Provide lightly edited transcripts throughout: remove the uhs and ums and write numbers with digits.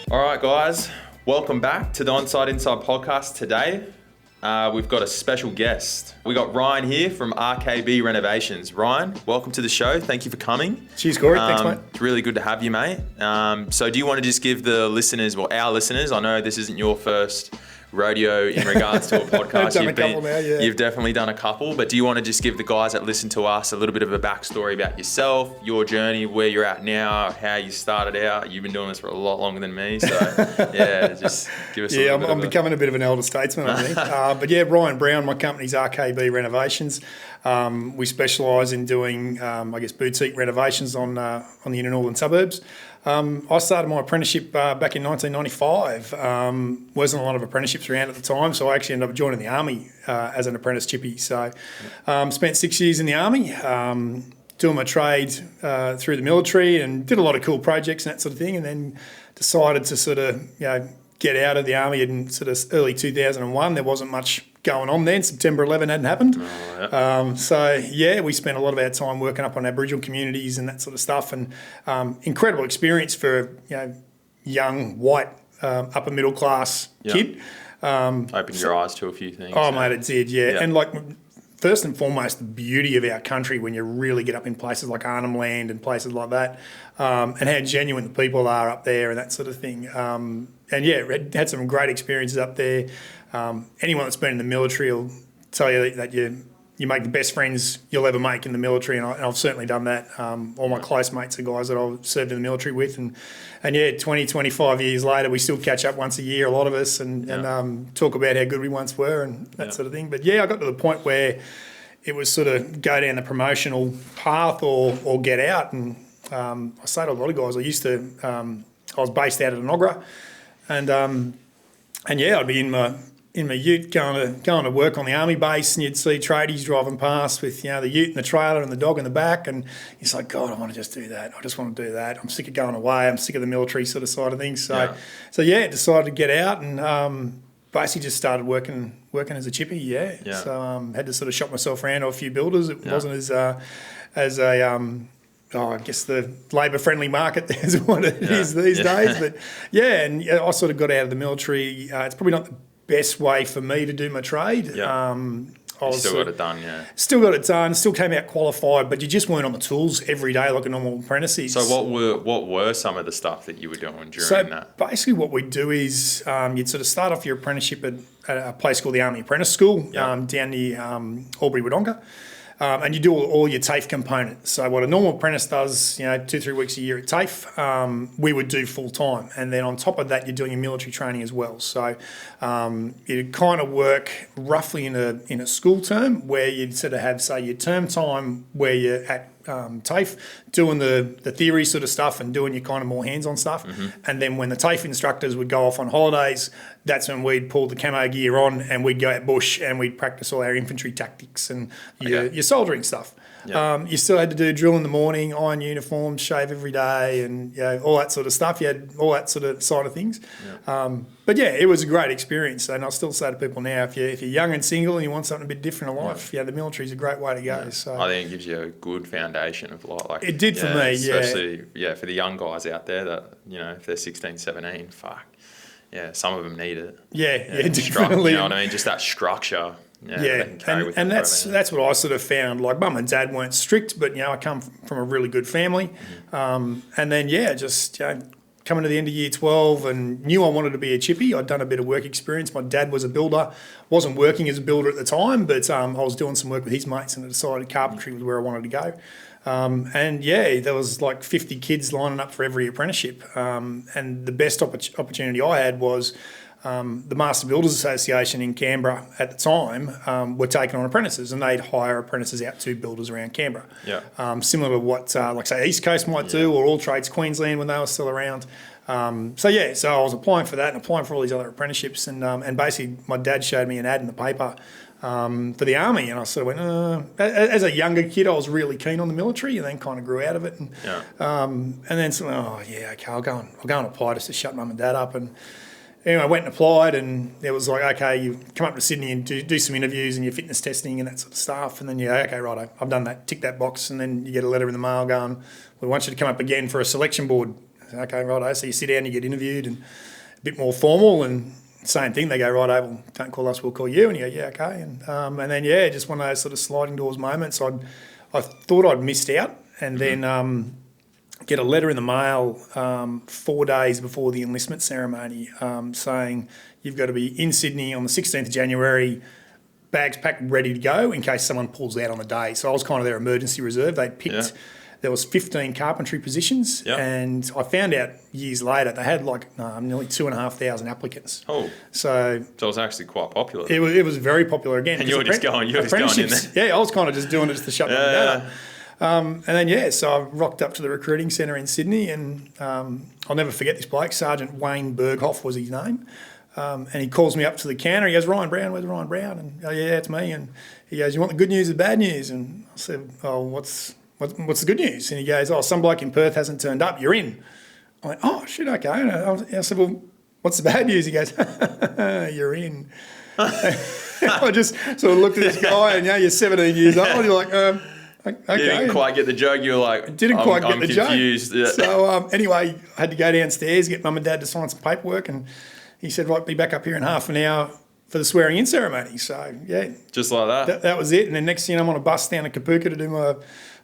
All right, guys, welcome back to the Onside Inside podcast. Today, we've got a special guest. We got Ryan here from RKB Renovations. Ryan, welcome to the show. Thank you for coming. Cheers, Corey. Thanks, mate. It's really good to have you, mate. So do you want to just give the listeners, well, our listeners, I know this isn't your first rodeo in regards to a podcast. You've definitely done a couple, but do you want to just give the guys that listen to us a little bit of a backstory about yourself, your journey, where you're at now, how you started out? You've been doing this for a lot longer than me, so yeah, just give us a little bit. I'm becoming a bit of an elder statesman, I think. But yeah, Ryan Brown, my company's RKB Renovations. We specialise in doing, boutique renovations on the inner northern suburbs. I started my apprenticeship back in 1995. Wasn't a lot of apprenticeships around at the time, so I actually ended up joining the Army as an apprentice chippy. So spent 6 years in the Army, doing my trade through the military, and did a lot of cool projects and that sort of thing, and then decided to sort of get out of the Army in sort of early 2001. There wasn't much going on then. September 11 hadn't happened. We spent a lot of our time working up on Aboriginal communities and that sort of stuff, and incredible experience for young, white, upper middle class kid. Opened your eyes to a few things. Oh, mate, it did, yeah. And first and foremost, the beauty of our country when you really get up in places like Arnhem Land and places like that, and how genuine the people are up there and that sort of thing. Had some great experiences up there. Anyone that's been in the military will tell you that you make the best friends you'll ever make in the military, and I've certainly done that. All my close mates are guys that I've served in the military with, and 25 years later, we still catch up once a year, a lot of us, and talk about how good we once were and that sort of thing. But I got to the point where it was sort of go down the promotional path or get out, and I say to a lot of guys, I was based out of Nogra, and I'd be in my ute going to work on the army base, and you'd see tradies driving past with the ute and the trailer and the dog in the back, and it's like, God, I want to just do that. I just want to do that. I'm sick of going away. I'm sick of the military sort of side of things. So decided to get out and basically just started working as a chippy. So had to sort of shop myself around to a few builders. It wasn't I guess the labour-friendly market is what it is these days. But I sort of got out of the military. It's probably not the best way for me to do my trade. Still got it done, Still got it done, still came out qualified, but you just weren't on the tools every day like a normal apprentice. So what were some of the stuff that you were doing during that? Basically what we'd do is you'd sort of start off your apprenticeship at a place called the Army Apprentice School down near Albury-Wodonga. And you do all your TAFE components. So what a normal apprentice does, 2-3 weeks a year at TAFE, we would do full time. And then on top of that, you're doing your military training as well. So you kind of work roughly in a school term where you'd sort of have, say, your term time where you're at TAFE doing the theory sort of stuff and doing your kind of more hands-on stuff. Mm-hmm. And then when the TAFE instructors would go off on holidays, that's when we'd pull the camo gear on and we'd go out bush and we'd practice all our infantry tactics and your soldering stuff. Yep. You still had to do drill in the morning, iron uniforms, shave every day, and all that sort of stuff. You had all that sort of side of things. Yep. It was a great experience, and I still say to people now, if you're young and single and you want something a bit different in life, the military is a great way to go. Yeah. So I think it gives you a good foundation of life. It did for me, especially for the young guys out there that if they're 16, 17, some of them need it. Definitely. You know what I mean? Just that structure. And that's what I sort of found. Like, mum and dad weren't strict, but I come from a really good family, and then coming to the end of year 12 and knew I wanted to be a chippy. I'd done a bit of work experience. My dad was a builder, wasn't working as a builder at the time, but I was doing some work with his mates, and I decided carpentry was where I wanted to go. There was like 50 kids lining up for every apprenticeship, and the best opportunity I had was. The Master Builders Association in Canberra at the time were taking on apprentices, and they'd hire apprentices out to builders around Canberra. Similar to what, say, East Coast might do, or All Trades Queensland when they were still around. So I was applying for that and applying for all these other apprenticeships, and basically my dad showed me an ad in the paper for the Army, and I sort of went, as a younger kid, I was really keen on the military, and then kind of grew out of it. And then I'll go and apply just to shut mum and dad up. And anyway, I went and applied, and it was like, okay, you come up to Sydney and do some interviews and your fitness testing and that sort of stuff, and then okay, righto, I've done that, tick that box, and then you get a letter in the mail going, we want you to come up again for a selection board. said, okay, righto. So you sit down, you get interviewed, and a bit more formal, and same thing. They go, righto, well, don't call us, we'll call you. And you go, yeah, okay. And then, just one of those sort of sliding doors moments. I thought I'd missed out, and then get a letter in the mail 4 days before the enlistment ceremony saying you've got to be in Sydney on the 16th of January, bags packed, ready to go in case someone pulls out on the day. So I was kind of their emergency reserve. They'd picked, there was 15 carpentry positions, and I found out years later they had nearly 2,500 applicants. Oh, so it was actually quite popular. It was very popular again. And you were just going in there. Yeah, I was kind of just doing it just to shut them down. And then, so I rocked up to the recruiting centre in Sydney, and I'll never forget this bloke. Sergeant Wayne Berghoff was his name. And he calls me up to the counter. He goes, Ryan Brown, where's Ryan Brown? And yeah, it's me. And he goes, you want the good news or the bad news? And I said, oh, what's the good news? And he goes, oh, some bloke in Perth hasn't turned up. You're in. I went, oh, shit, okay. And I said, well, what's the bad news? He goes, you're in. I just sort of looked at this guy, and you're 17 years old. You're like, okay. You didn't quite get the joke. You were like, I'm confused. Yeah. So anyway, I had to go downstairs, get mum and dad to sign some paperwork, and he said, right, be back up here in half an hour for the swearing in ceremony. So, yeah. Just like that? That was it. And then next thing I'm on a bus down to Kapuka to do my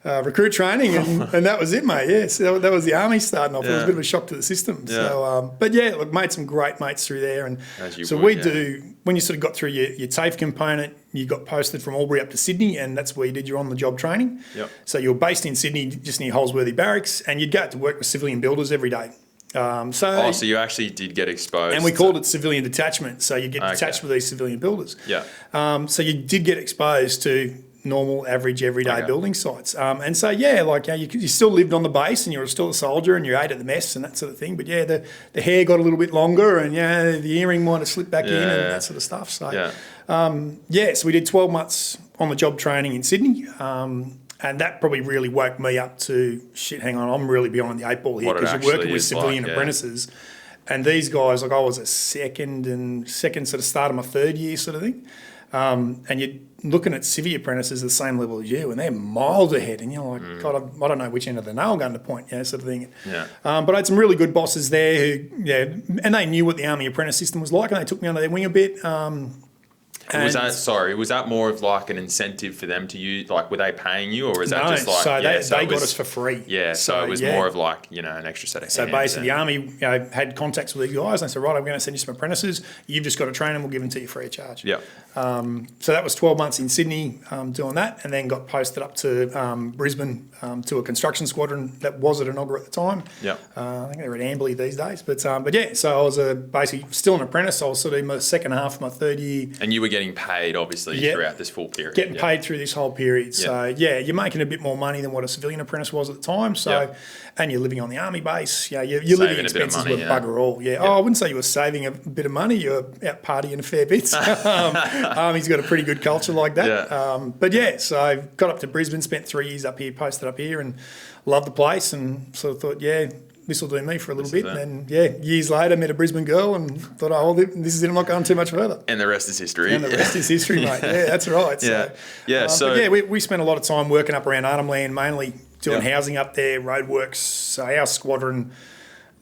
recruit training, and that was it, mate. Yeah, so that was the army starting off. It was a bit of a shock to the system. Yeah. So, but yeah, look, made some great mates through there. And so when you sort of got through your TAFE component, you got posted from Albury up to Sydney, and that's where you did your on-the-job training. Yep. So you were based in Sydney, just near Holsworthy Barracks, and you'd go out to work with civilian builders every day. So you actually did get exposed. And we called it civilian detachment. So you get detached with these civilian builders. Yeah. So you did get exposed to normal, average, everyday building sites. And so, you still lived on the base, and you were still a soldier, and you ate at the mess and that sort of thing. But, the hair got a little bit longer, and, the earring might have slipped back in and that sort of stuff. So, so we did 12 months on-the-job training in Sydney. And that probably really woke me up to, hang on, I'm really behind the 8 ball here, because you're working with civilian apprentices. And these guys, I was a second sort of start of my third year sort of thing. And you're looking at civvy apprentices at the same level as you, and they're miles ahead. And you're like, God, I don't know which end of the nail going to point, sort of thing. Yeah. But I had some really good bosses there who, and they knew what the Army apprentice system was like, and they took me under their wing a bit. Was that more of like an incentive for them to use? Like, were they paying you, or was that just like... So they got us for free. Yeah, so it was more of like, an extra set of hands. So basically the Army had contacts with these guys, and they said, right, I'm going to send you some apprentices. You've just got to train them, we'll give them to you free of charge. Yeah. So that was 12 months in Sydney doing that, and then got posted up to Brisbane to a construction squadron that was at Enoggera at the time. Yeah. I think they're at Amberley these days. But so I was basically still an apprentice. I was sort of in my second half of my third year. And you were getting paid, obviously, throughout this full period. Getting paid through this whole period. So, you're making a bit more money than what a civilian apprentice was at the time. So, and you're living on the Army base. Your living expenses were bugger all. Yeah. Oh, I wouldn't say you were saving a bit of money. You were out partying a fair bit. Army's got a pretty good culture like that. Yeah. So I got up to Brisbane, spent 3 years up here, posted up here, and loved the place, and sort of thought, this will do me for a little bit. And then, years later, met a Brisbane girl and thought, this is it, I'm not going too much further. And the rest is history. And the rest is history, mate. Yeah, that's right. So, we spent a lot of time working up around Arnhem Land, mainly doing housing up there, roadworks. So our squadron,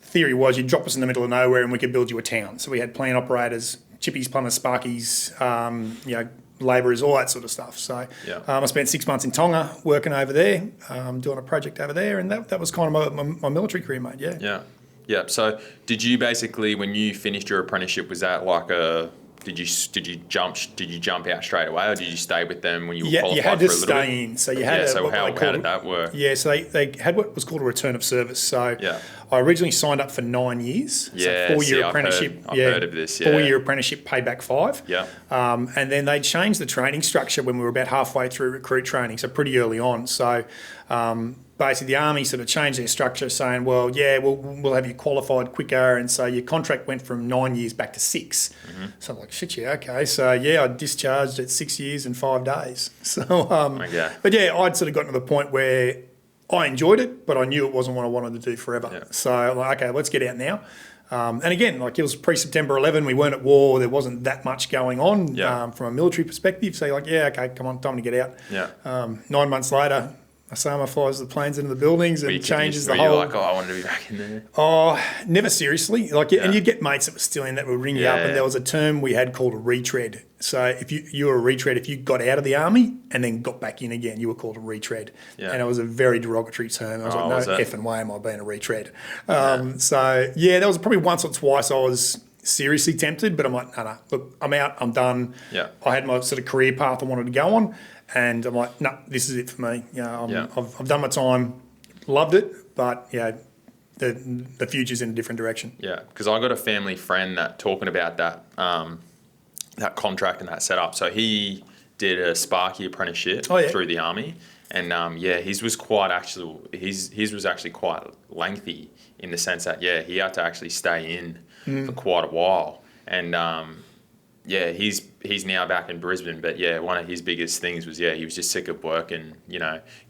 theory was you'd drop us in the middle of nowhere and we could build you a town. So we had plant operators, chippies, plumbers, sparkies, labourers, all that sort of stuff. So I spent 6 months in Tonga working over there, doing a project over there, and that was kind of my military career, mate. Yeah. So did you basically, when you finished your apprenticeship, was that like did you jump out straight away, or did you stay with them when you were qualified? You had to stay in. So you had how did that work? Yeah, so they had what was called a return of service. So I originally signed up for 9 years. Yeah, so 4 year apprenticeship. I've heard of this. 4 year apprenticeship, paid back 5. Yeah. And then they changed the training structure when we were about halfway through recruit training, so pretty early on. So basically the Army sort of changed their structure, saying, well, we'll have you qualified quicker, and so your contract went from 9 years back to 6. Mm-hmm. So I'm like, shit, okay. So I discharged at 6 years and 5 days. So, but I'd sort of gotten to the point where I enjoyed it, but I knew it wasn't what I wanted to do forever. Yeah. So I'm like, okay, let's get out now. And again, like it was pre-September 11, we weren't at war, there wasn't that much going on from a military perspective. So you're like, okay, come on, time to get out. Yeah. 9 months later, Osama flies the planes into the buildings and changes the were whole. You like, I wanted to be back in there. Oh, never seriously. And you'd get mates that were still in that would ring you up, and there was a term we had called a retread. So if you were a retread, if you got out of the army and then got back in again, you were called a retread. Yeah. And it was a very derogatory term. I was no effing way am I being a retread. So that was probably once or twice I was seriously tempted, but I'm like, no, look, I'm out, I'm done. Yeah. I had my sort of career path I wanted to go on, and I'm like, no, this is it for me. I've done my time, loved it, but the future's in a different direction. Yeah, because I got a family friend that talking about that that contract and that setup. So he did a Sparky apprenticeship through the army, and his was actually quite lengthy in the sense that he had to actually stay in for quite a while, and he's now back in Brisbane, but one of his biggest things was he was just sick of working,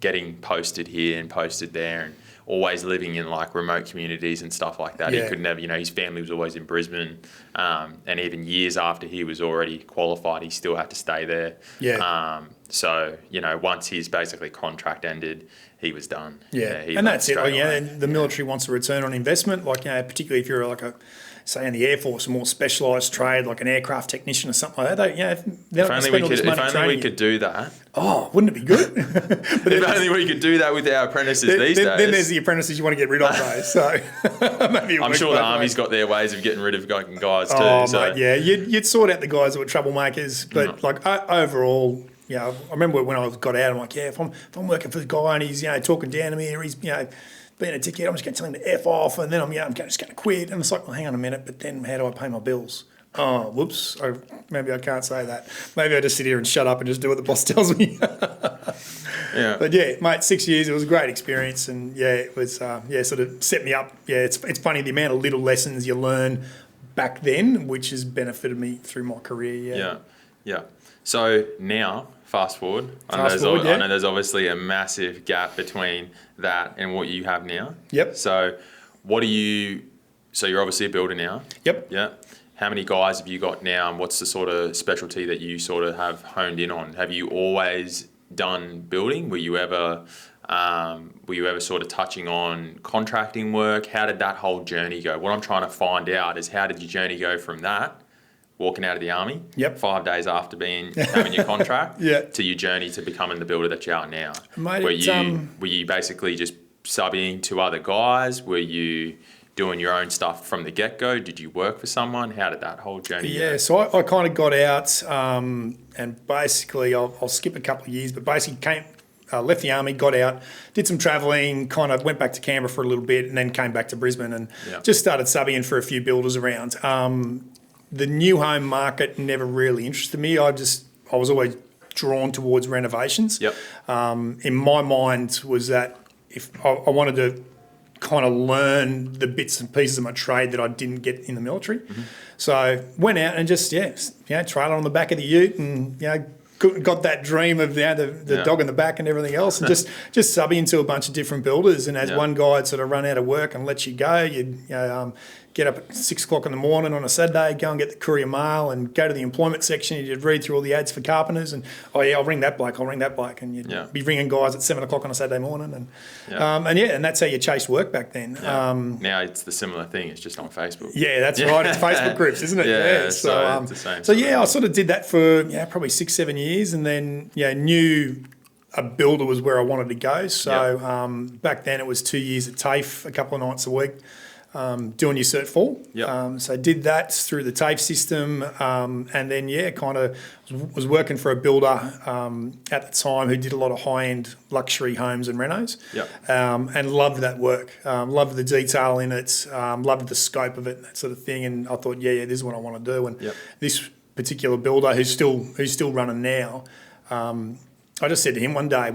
getting posted here and posted there, and always living in like remote communities and stuff like that. He could never, his family was always in Brisbane, and even years after he was already qualified, he still had to stay there. So once his basically contract ended, he was done. And that's it. And the military wants a return on investment, particularly if you're like say in the Air Force, a more specialised trade like an aircraft technician or something like that. If only we could do that. Oh, wouldn't it be good? If only we could do that with our apprentices these days. Then there's the apprentices you want to get rid of, though. So maybe I'm sure the Army's got their ways of getting rid of guys too. Mate, you'd sort out the guys that were troublemakers, but overall. I remember when I got out, I'm like, if I'm working for the guy and he's talking down to me, or he's being a dickhead, I'm just going to tell him to F off, and then I'm just going to quit. And it's like, well, hang on a minute, but then how do I pay my bills? Oh, whoops. Maybe I can't say that. Maybe I just sit here and shut up and just do what the boss tells me. But mate, 6 years, it was a great experience, and it was sort of set me up. It's funny the amount of little lessons you learn back then, which has benefited me through my career. Yeah. So now, fast forward. I know there's obviously a massive gap between that and what you have now. Yep. So so you're obviously a builder now. Yep. Yeah. How many guys have you got now, and what's the sort of specialty that you sort of have honed in on? Have you always done building? Were you ever sort of touching on contracting work? How did that whole journey go? What I'm trying to find out is how did your journey go from that, walking out of the army, 5 days after having your contract, to your journey to becoming the builder that you are now? Mate, were you basically just subbing to other guys? Were you doing your own stuff from the get-go? Did you work for someone? How did that whole journey go? So I kind of got out and basically I'll skip a couple of years, but basically left the army, got out, did some travelling, kind of went back to Canberra for a little bit, and then came back to Brisbane and just started subbing in for a few builders around. The new home market never really interested me. I was always drawn towards renovations. In my mind was that if I wanted to kind of learn the bits and pieces of my trade that I didn't get in the military. So went out and just, trailer on the back of the ute and, got that dream of the dog in the back and everything else, and just subbing into a bunch of different builders. And as one guy sort of run out of work and let you go, you'd get up at 6 o'clock in the morning on a Saturday, go and get the Courier Mail and go to the employment section. You'd read through all the ads for carpenters and, I'll ring that bloke. And you'd be ringing guys at 7 o'clock on a Saturday morning. And that's how you chased work back then. Now it's the similar thing. It's just on Facebook. Yeah, that's right. It's Facebook groups, isn't it? So it's the same. So I sort of did that for probably 6-7 years, and then knew a builder was where I wanted to go. So back then it was 2 years at TAFE, a couple of nights a week. Doing your Cert 4. So did that through the TAFE system, and then kind of was working for a builder at the time who did a lot of high-end luxury homes and renos, and loved that work, loved the detail in it, loved the scope of it, that sort of thing. And I thought, this is what I want to do. And this particular builder who's still running now, I just said to him one day,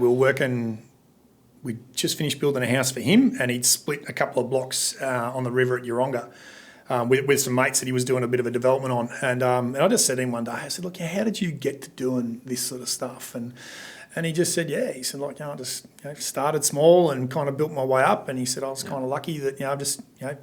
we just finished building a house for him, and he'd split a couple of blocks on the river at Yeronga with some mates that he was doing a bit of a development on. And I just said to him one day, I said, look, how did you get to doing this sort of stuff? And he just said, he said, I just started small and kind of built my way up. And he said, I was kind of lucky that,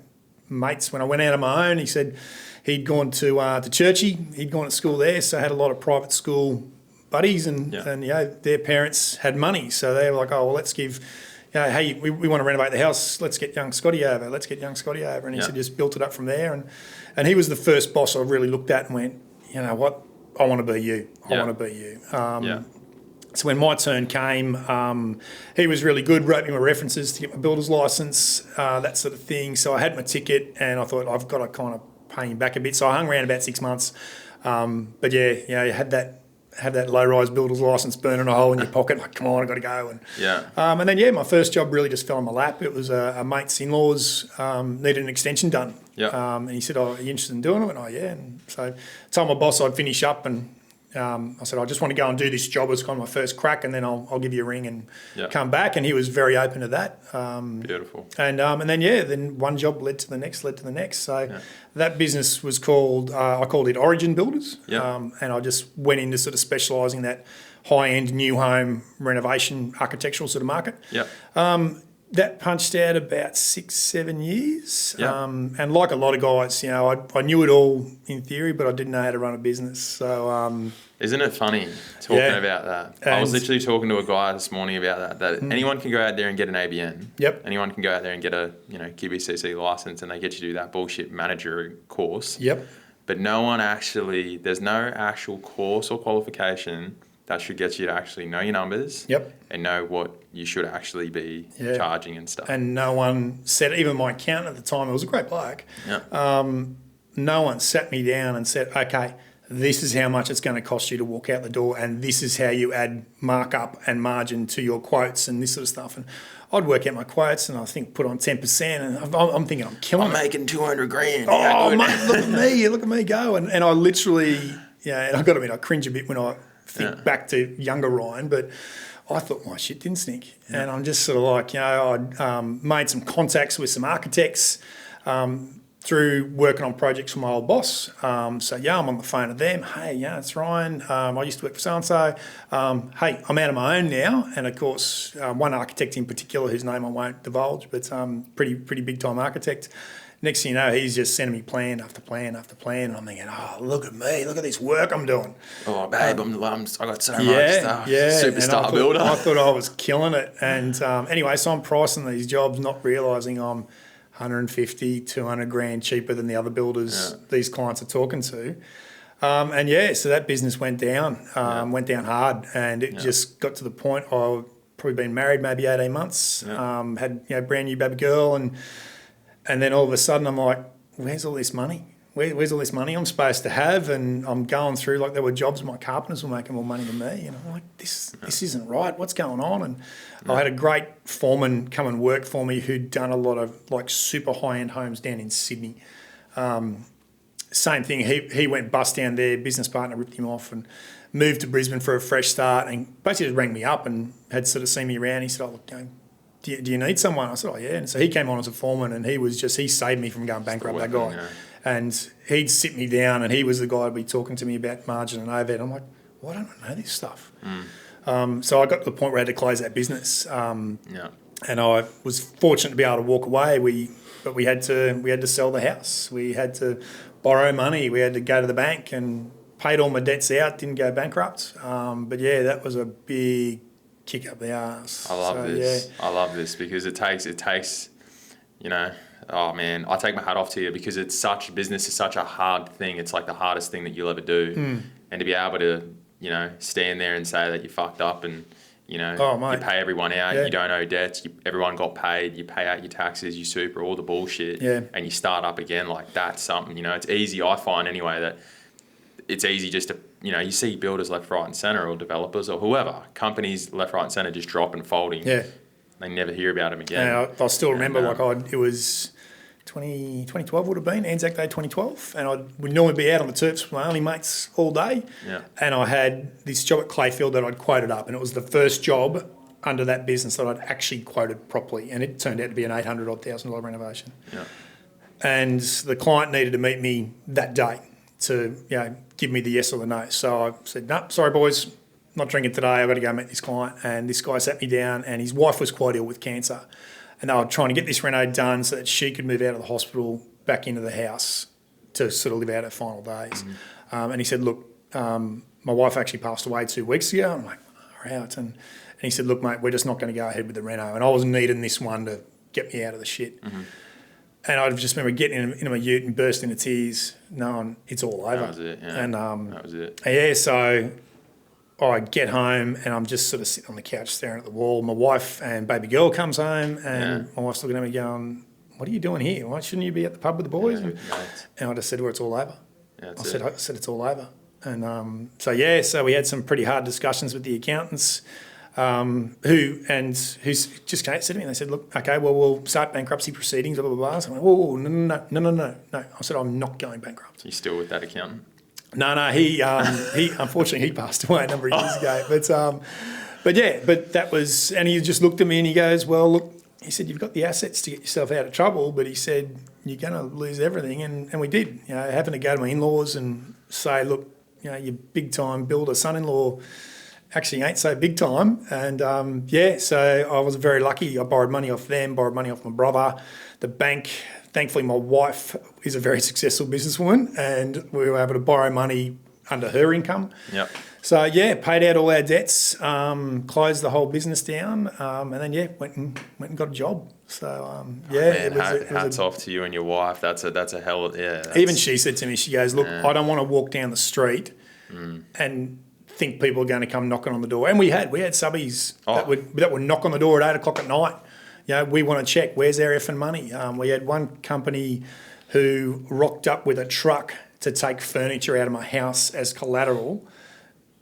mates, when I went out on my own, he said he'd gone to Churchie, he'd gone to school there, so had a lot of private school buddies, and their parents had money, so they were like, oh well, let's give. Hey, we want to renovate the house. Let's get young Scotty over. And he said just built it up from there. And he was the first boss I really looked at and went, you know what, I want to be you. I want to be you. So when my turn came, he was really good, wrote me my references to get my builder's license, that sort of thing. So I had my ticket, and I thought I've got to kind of pay him back a bit. So I hung around about 6 months. But you had that low-rise builder's license burning a hole in your pocket. Like, come on, I've got to go. And then my first job really just fell in my lap. It was a mate's in-laws needed an extension done. And he said, oh, are you interested in doing it? And I went, yeah. And so I told my boss I'd finish up, and I said, I just want to go and do this job. It's kind of my first crack, and then I'll give you a ring and come back. And he was very open to that. Beautiful. And then one job led to the next. So that business was called, I called it Origin Builders. And I just went into sort of specialising that high-end new home renovation architectural sort of market. That punched out about 6-7 years. And like a lot of guys, I knew it all in theory, but I didn't know how to run a business. So isn't it funny talking about that? I was literally talking to a guy this morning about that anyone can go out there and get an ABN. Anyone can go out there and get a QBCC license, and they get you to do that bullshit manager course. But there's no actual course or qualification that should get you to actually know your numbers and know what you should actually be charging and stuff. And no one said, even my accountant at the time, it was a great bloke, no one sat me down and said, okay, this is how much it's going to cost you to walk out the door, and this is how you add markup and margin to your quotes and this sort of stuff. And I'd work out my quotes and I think put on 10%, and I'm thinking I'm killing it. I'm making 200 grand. Oh, mate, look at me go. And I literally, and I've got to admit, I cringe a bit when I think back to younger Ryan, but I thought my shit didn't stink. And I'm just sort of like, I'd made some contacts with some architects through working on projects for my old boss. I'm on the phone to them. Hey, it's Ryan. I used to work for so-and-so. Hey, I'm out on my own now. And of course, one architect in particular, whose name I won't divulge, but pretty big time architect. Next thing you know, he's just sending me plan after plan after plan, and I'm thinking, oh, look at me, look at this work I'm doing. Oh, babe, I got so much stuff. Superstar builder. I thought I was killing it. And anyway, so I'm pricing these jobs, not realising I'm 150, 200 grand cheaper than the other builders these clients are talking to. So that business went down hard, and it just got to the point I'd probably been married maybe 18 months, had brand new baby girl, and then all of a sudden I'm like, where's all this money? Where's all this money I'm supposed to have? And I'm going through, like, there were jobs my carpenters were making more money than me. And I'm like, this isn't right. What's going on? And I had a great foreman come and work for me who'd done a lot of, like, super high-end homes down in Sydney. Same thing. He went bust down there. Business partner ripped him off and moved to Brisbane for a fresh start, and basically just rang me up and had sort of seen me around. He said, oh, look, do you need someone? I said, oh, yeah. And so he came on as a foreman, and he saved me from going bankrupt, that guy. And he'd sit me down, and he was the guy who'd be talking to me about margin and overhead. I'm like, why don't I know this stuff? So I got to the point where I had to close that business. And I was fortunate to be able to walk away. But we had to sell the house. We had to borrow money. We had to go to the bank and paid all my debts out, didn't go bankrupt. That was a big kick up the arse. I love this because it takes, oh man, I take my hat off to you because business is such a hard thing. It's like the hardest thing that you'll ever do. And to be able to, stand there and say that you fucked up and, you pay everyone out, you don't owe debts, everyone got paid, you pay out your taxes, you super, all the bullshit, and you start up again, like that's something, it's easy, I find anyway, that it's easy just to, you see builders left, right and centre, or developers or whoever, companies left, right and centre just drop and folding. They never hear about them again. And I still remember, it was 2012 would have been, Anzac Day 2012, and I would normally be out on the turfs with my only mates all day. And I had this job at Clayfield that I'd quoted up, and it was the first job under that business that I'd actually quoted properly, and it turned out to be an $800,000 renovation. And the client needed to meet me that day to give me the yes or the no. So I said, no, sorry boys, not drinking today, I've got to go meet this client. And this guy sat me down, and his wife was quite ill with cancer. And they were trying to get this reno done so that she could move out of the hospital back into the house to sort of live out her final days. And he said, look, my wife actually passed away 2 weeks ago. I'm like, all right. And he said, look, mate, we're just not going to go ahead with the reno. And I was needing this one to get me out of the shit. Mm-hmm. And I just remember getting into my ute and bursting into tears, knowing it's all over. That was it, yeah. And, that was it. Yeah, so I get home and I'm just sort of sitting on the couch staring at the wall. My wife and baby girl comes home and my wife's looking at me going, what are you doing here? Why shouldn't you be at the pub with the boys? And I just said to her, it's all over. I said it's all over. And so we had some pretty hard discussions with the accountants who just said to me, and they said, look, okay, well, we'll start bankruptcy proceedings, blah, blah, blah. So I went, whoa, no. I said, I'm not going bankrupt. You still with that accountant? No, he unfortunately, he passed away a number of years ago. But that was, and he just looked at me and he goes, well, look, he said, you've got the assets to get yourself out of trouble, but he said, you're going to lose everything. And we did, having to go to my in-laws and say, look, your big-time builder son-in-law actually ain't so big time. And, so I was very lucky. I borrowed money off them, borrowed money off my brother. The bank, thankfully, my wife is a very successful businesswoman and we were able to borrow money under her income. Yep. So, paid out all our debts, closed the whole business down, and then, went and got a job. So, hats off to you and your wife. That's a hell of, Even she said to me, she goes, look, I don't want to walk down the street and think people are going to come knocking on the door. And we had subbies that would knock on the door at 8 o'clock at night. We want to check, where's our effing money? We had one company who rocked up with a truck to take furniture out of my house as collateral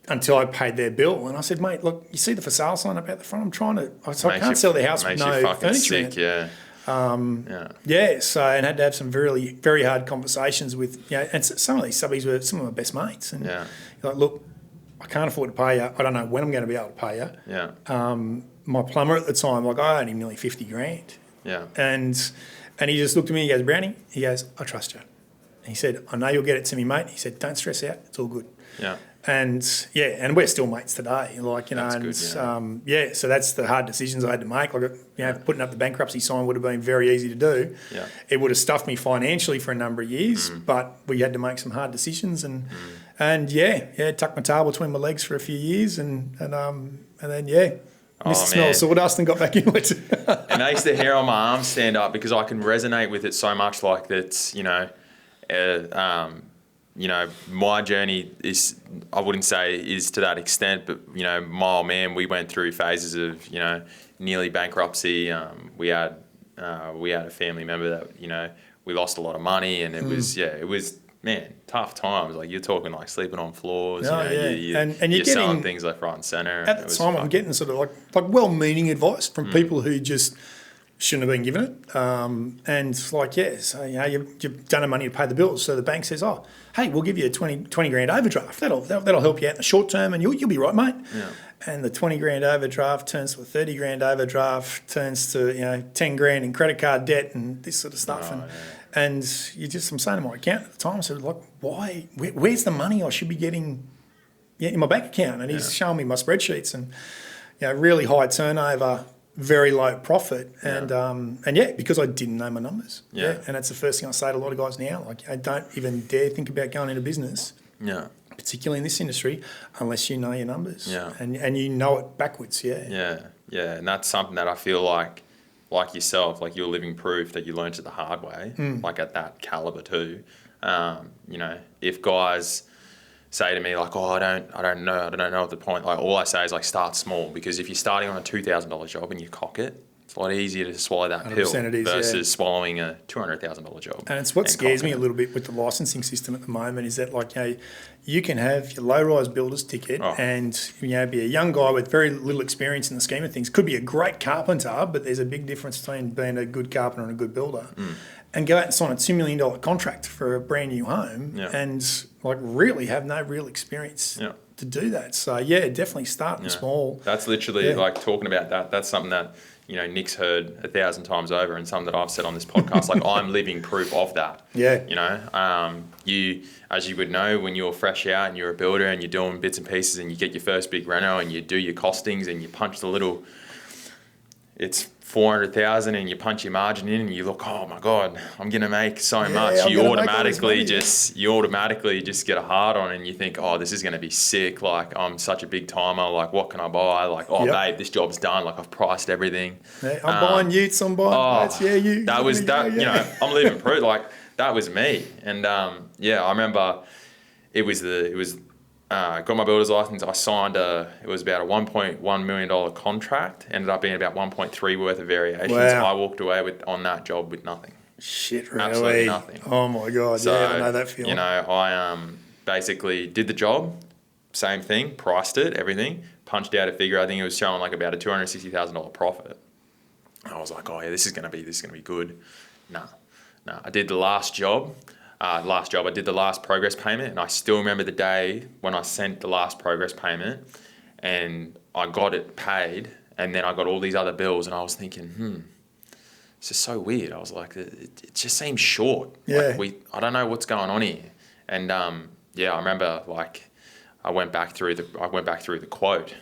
until I paid their bill. And I said, mate, look, you see the for sale sign up out the front? I can't sell the house with no furniture in it. So and had to have some very, very hard conversations with, and some of these subbies were some of my best mates. And you're like, look, I can't afford to pay you. I don't know when I'm going to be able to pay you. My plumber at the time, I owed him nearly 50 grand. Yeah. And he just looked at me, he goes, Brownie, he goes, I trust you. And he said, I know you'll get it to me, mate. He said, don't stress out. It's all good. Yeah. And we're still mates today. That's good, so that's the hard decisions I had to make. Putting up the bankruptcy sign would have been very easy to do. Yeah. It would have stuffed me financially for a number of years, but we had to make some hard decisions and tucked my tail between my legs for a few years and then missed the smell of sawdust and got back into it. And I used to hair on my arms stand up because I can resonate with it so much. Like that's my journey is, I wouldn't say is to that extent, but, my old man, we went through phases of, nearly bankruptcy. We had a family member that, we lost a lot of money and it was, man, tough times. Like you're talking like sleeping on floors, and you're selling things left, right and centre. At the time, I'm getting sort of like well-meaning advice from people who just shouldn't have been given it. And it's like, so, you've done no money to pay the bills. So the bank says, oh, hey, we'll give you a 20 grand overdraft. That'll help you out in the short term and you'll be right, mate. Yeah. And the 20 grand overdraft turns to a 30 grand overdraft, turns to, 10 grand in credit card debt and this sort of stuff. And I'm saying to my accountant at the time, I said, like, why, where's the money I should be getting in my bank account? And he's showing me my spreadsheets and, really high turnover, very low profit, and because I didn't know my numbers. And that's the first thing I say to a lot of guys now. Like, I don't even dare think about going into business. Particularly in this industry, unless you know your numbers. And you know it backwards. And that's something that I feel like yourself, like you're living proof that you learned it the hard way, like at that caliber too. If guys say to me like, oh, I don't know at the point, like all I say is like start small, because if you're starting on a $2,000 job and you cock it, it's a lot easier to swallow that pill versus swallowing a $200,000 job. And it's what scares me a little bit with the licensing system at the moment is that like, you can have your low-rise builder's ticket and be a young guy with very little experience in the scheme of things. Could be a great carpenter, but there's a big difference between being a good carpenter and a good builder. And go out and sign a $2 million contract for a brand new home and like really have no real experience to do that. So definitely start small. That's literally like talking about that. That's something that, Nick's heard 1,000 times over and something that I've said on this podcast. Like I'm living proof of that. You, as you would know, when you're fresh out and you're a builder and you're doing bits and pieces and you get your first big reno and you do your costings and you punch the little, it's 400,000 and you punch your margin in and you look, oh my God, I'm going to make so much. I'm You gonna automatically make all just get a hard on and you think, oh, this is going to be sick. Like, I'm such a big timer. Like, what can I buy? Like, oh, babe, this job's done. Like, I've priced everything. Yeah, I'm buying utes, I'm buying plates. Yeah, you. That was that. You know, I'm living proof. Like, that was me. And I remember got my builder's license. I signed it was about a $1.1 million contract. Ended up being about 1.3 worth of variations. Wow. I walked away on that job with nothing. Shit, really? Absolutely nothing. Oh my God, So, I know that feeling. You know, I basically did the job, same thing, priced it, everything, punched out a figure. I think it was showing like about a $260,000 profit. I was like, oh yeah, this is gonna be good. No. I did the last job. I did the last progress payment, and I still remember the day when I sent the last progress payment, and I got it paid, and then I got all these other bills, and I was thinking, this is so weird. I was like, it just seems short. Yeah. Like I don't know what's going on here. And I remember like I went back through the quote,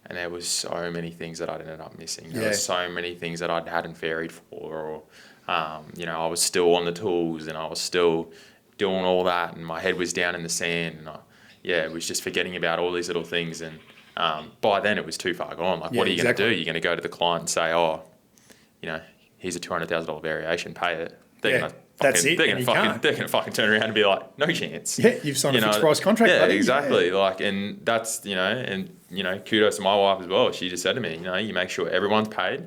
and there was so many things that I'd ended up missing. There was so many things that I hadn't ferried for, or I was still on the tools and I was still doing all that, and my head was down in the sand, and it was just forgetting about all these little things. And by then it was too far gone. Like, what are you going to do? You're going to go to the client and say, oh, here's a $200,000 variation, pay it. They're going to fucking turn around and be like, no chance. Yeah, you've signed a fixed price contract. Yeah, buddy. exactly. Yeah. Like, and that's kudos to my wife as well. She just said to me, you make sure everyone's paid.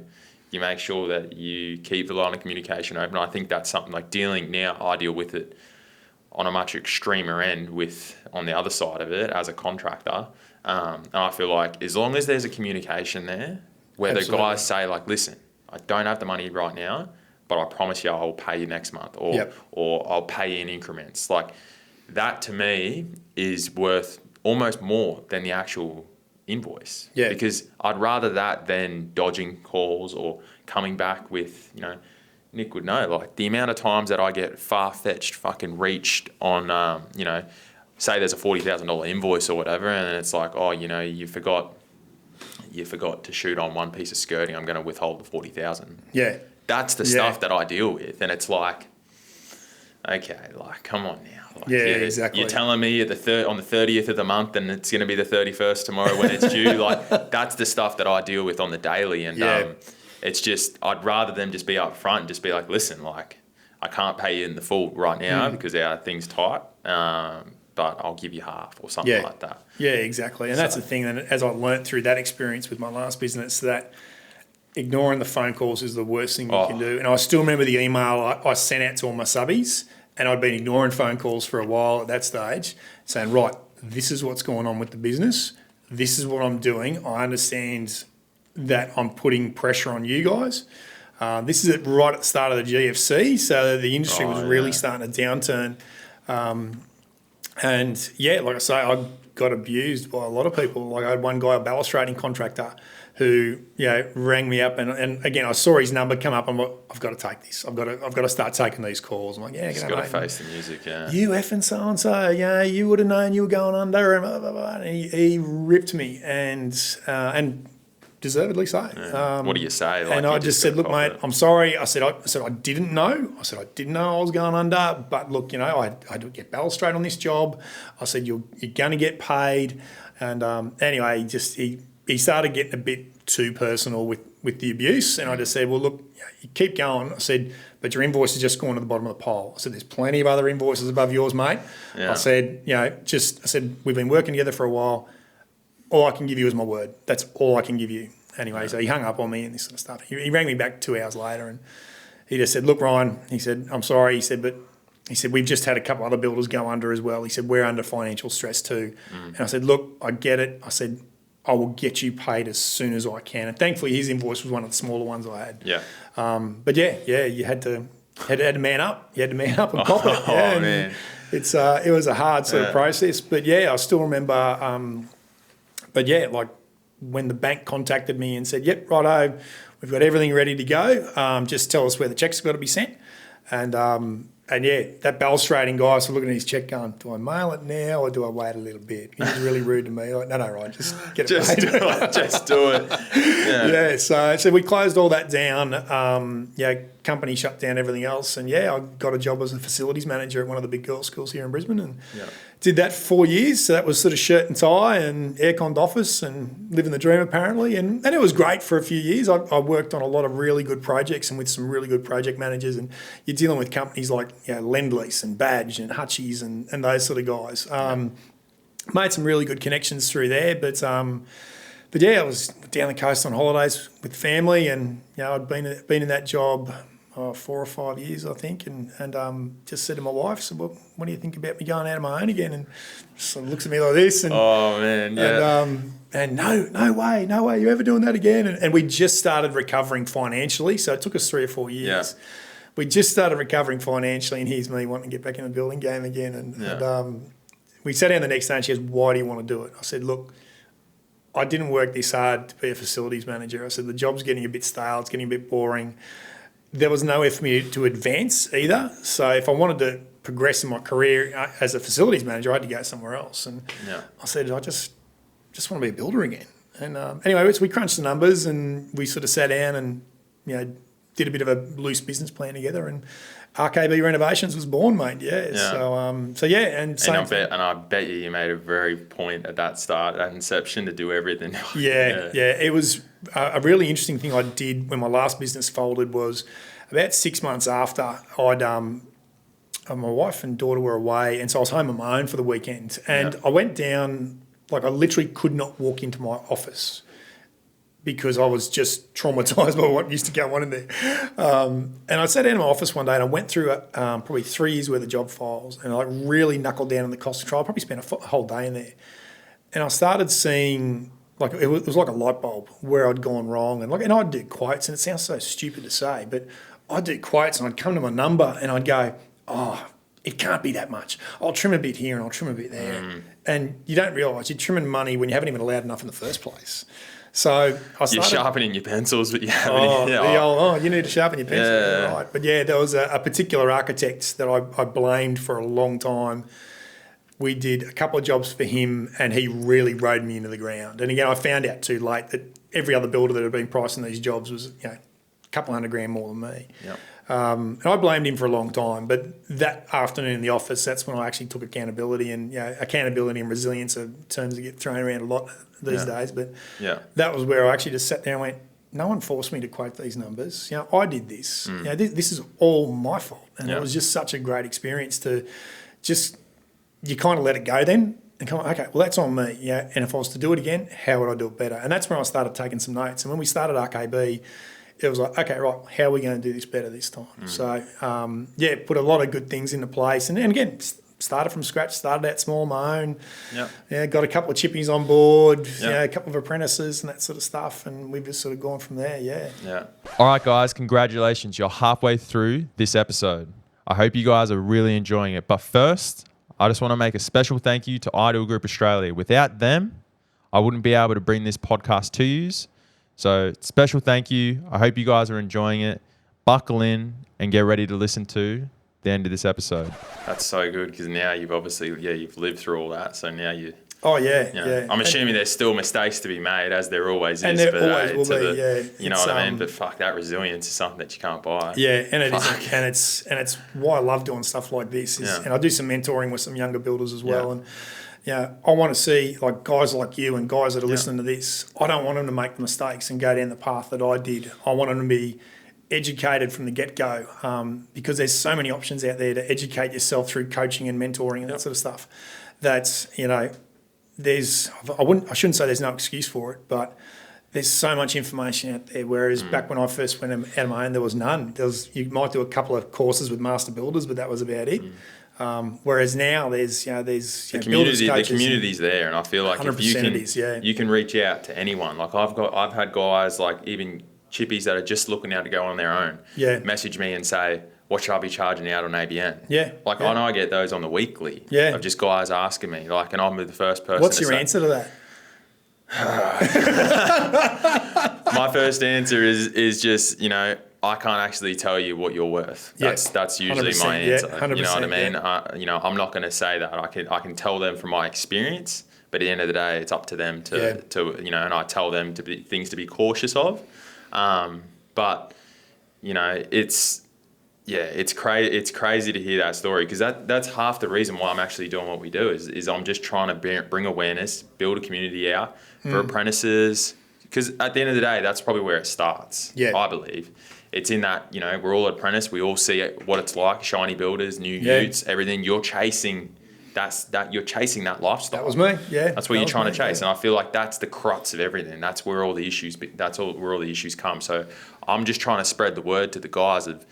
You make sure that you keep the line of communication open. I think that's something like I deal with it on a much extremer end on the other side of it as a contractor. And I feel like as long as there's a communication there where the guys say like, listen, I don't have the money right now, but I promise you I'll pay you next month, or I'll pay you in increments. Like, that to me is worth almost more than the actual invoice. Yeah. Because I'd rather that than dodging calls or coming back with, Nick would know, like the amount of times that I get far-fetched fucking reached on, say there's a $40,000 invoice or whatever, and it's like, oh, you forgot to shoot on one piece of skirting, I'm going to withhold the 40,000. Yeah. That's the stuff that I deal with. And it's like, okay, like, come on now. Like, exactly. You're telling me on the 30th of the month and it's going to be the 31st tomorrow when it's due. Like, that's the stuff that I deal with on the daily. And it's just, I'd rather them just be up front and just be like, listen, like, I can't pay you in the full right now because our thing's tight. But I'll give you half or something like that. Yeah, exactly. And that's the thing. And as I learnt through that experience with my last business, that ignoring the phone calls is the worst thing you can do. And I still remember the email I sent out to all my subbies, and I'd been ignoring phone calls for a while at that stage, saying, right, this is what's going on with the business. This is what I'm doing. I understand that I'm putting pressure on you guys. This is right at the start of the GFC, so the industry was really starting to downturn. And like I say, I got abused by a lot of people. Like, I had one guy, a balustrating contractor, who rang me up, and again I saw his number come up. I'm like, I've got to take this. I've got to start taking these calls. I'm like, just got to face the music. Yeah, you effing so and so. You would have known you were going under, and blah, blah, blah. And he ripped me, and deservedly so. Yeah. What do you say? Like, and I just said, look, mate, I'm sorry. I said I didn't know. I said I didn't know I was going under. But look, I had to get balustrade on this job. I said you're going to get paid. And anyway, he started getting a bit too personal with the abuse. And I just said, well, look, you keep going. I said, but your invoice is just going to the bottom of the pile. I said, there's plenty of other invoices above yours, mate. Yeah. I said, we've been working together for a while. All I can give you is my word. That's all I can give you. Anyway, so he hung up on me and this sort of stuff. He rang me back 2 hours later, and he just said, look, Ryan, he said, I'm sorry. He said, we've just had a couple other builders go under as well. He said, we're under financial stress too. And I said, look, I get it. I said, I will get you paid as soon as I can. And thankfully his invoice was one of the smaller ones I had. Yeah. But you had to man up. You had to man up and pop it. Oh, man. It was a hard sort of process. But I still remember, like when the bank contacted me and said, yep, righto, we've got everything ready to go. Just tell us where the check's got to be sent. And that balustrating guy, so looking at his check going, do I mail it now or do I wait a little bit? He was really rude to me. Like, no, Ryan, just get it paid. Just do it. Yeah. So we closed all that down. Company shut down everything else, and I got a job as a facilities manager at one of the big girls' schools here in Brisbane, and did that for 4 years. So that was sort of shirt and tie and air-conned office and living the dream apparently, and it was great for a few years. I worked on a lot of really good projects and with some really good project managers, and you're dealing with companies like Lend-Lease and Badge and Hutchies and those sort of guys. Made some really good connections through there, but I was down the coast on holidays with family, and I'd been in that job 4 or 5 years, I think, and just said to my wife, "So, well, what do you think about me going out on my own again?" And sort of looks at me like this, and oh man, yeah, and no way, you ever doing that again? And we just started recovering financially, so it took us 3 or 4 years. Yeah. We just started recovering financially, and here's me wanting to get back in the building game again, and we sat down the next day, and she goes, "Why do you want to do it?" I said, "Look, I didn't work this hard to be a facilities manager." I said, "The job's getting a bit stale, it's getting a bit boring." There was nowhere for me to advance either. So if I wanted to progress in my career as a facilities manager, I had to go somewhere else. And I said, I just want to be a builder again. And anyway, so we crunched the numbers, and we sort of sat down and did a bit of a loose business plan together, and RKB Renovations was born, mate. Yeah. I bet you made a very point at that start, at inception, to do everything. Yeah. It was a really interesting thing I did when my last business folded. Was about 6 months after my wife and daughter were away, and so I was home on my own for the weekend, and I went down, like I literally could not walk into my office because I was just traumatised by what used to go on in there. And I sat down in my office one day, and I went through probably 3 years worth of job files, and I really knuckled down on the cost control. I probably spent a whole day in there. And I started seeing, like, it was like a light bulb where I'd gone wrong. And I'd do quotes, and it sounds so stupid to say, but I'd do quotes, and I'd come to my number, and I'd go, "Oh, it can't be that much. I'll trim a bit here and I'll trim a bit there." And you don't realise you're trimming money when you haven't even allowed enough in the first place. So I started... You're sharpening your pencils, but you haven't... you need to sharpen your pencil. Yeah. Right. But there was a particular architect that I blamed for a long time. We did a couple of jobs for him, and he really rode me into the ground. And again, I found out too late that every other builder that had been pricing these jobs was a couple $100,000 more than me. Yep. And I blamed him for a long time, but that afternoon in the office, that's when I actually took accountability. And accountability and resilience are terms that get thrown around a lot these days. But that was where I actually just sat down and went, no one forced me to quote these numbers. I did this. This is all my fault. And it was just such a great experience to just, you kind of let it go then and come, okay, well, that's on me. And if I was to do it again, how would I do it better? And that's when I started taking some notes. And when we started RKB, it was like, okay, right, how are we going to do this better this time? So, put a lot of good things into place. And again, started from scratch, started out small on my own. Got a couple of chippies on board, a couple of apprentices and that sort of stuff. And we've just sort of gone from there, All right, guys, congratulations. You're halfway through this episode. I hope you guys are really enjoying it. But first, I just want to make a special thank you to Ideal Group Australia. Without them, I wouldn't be able to bring this podcast to you. So special thank you. I hope you guys are enjoying it. Buckle in and get ready to listen to the end of this episode. That's so good, because now you've obviously, you've lived through all that. So now you... Oh, yeah. I'm assuming there's still mistakes to be made, as there always is. And there always will be, You know what I mean? But fuck, that resilience is something that you can't buy. Yeah, and it is. And it's why I love doing stuff like this. And I do some mentoring with some younger builders as well. And I want to see like guys like you and guys that are listening to this. I don't want them to make the mistakes and go down the path that I did. I want them to be educated from the get-go, because there's so many options out there to educate yourself through coaching and mentoring and that sort of stuff. That's, I shouldn't say there's no excuse for it, but there's so much information out there. Whereas back when I first went out on my own, there was none. You might do a couple of courses with master builders, but that was about it. Whereas now there's the community's there, and I feel like if you can reach out to anyone. Like I've had guys, like even chippies that are just looking out to go on their own, message me and say, what should I be charging out on ABN? I know I get those on the weekly of just guys asking me, like, and I'm the first person. What's your answer to that? My first answer is just, I can't actually tell you what you're worth. That's usually my answer. You know what I mean? I'm not going to say that. I can tell them from my experience, But at the end of the day, it's up to them to and I tell them things to be cautious of. But it's crazy to hear that story, because that's half the reason why I'm actually doing what we do is I'm just trying to bring awareness, build a community out for apprentices, because at the end of the day, that's probably where it starts. I believe it's in that, we're all apprentice, we all see what it's like, shiny builders, new utes, everything. You're chasing you're chasing that lifestyle. That was me. That's what you're trying to chase. And I feel like that's the crux of everything. That's where all the issues come. So I'm just trying to spread the word to the guys of,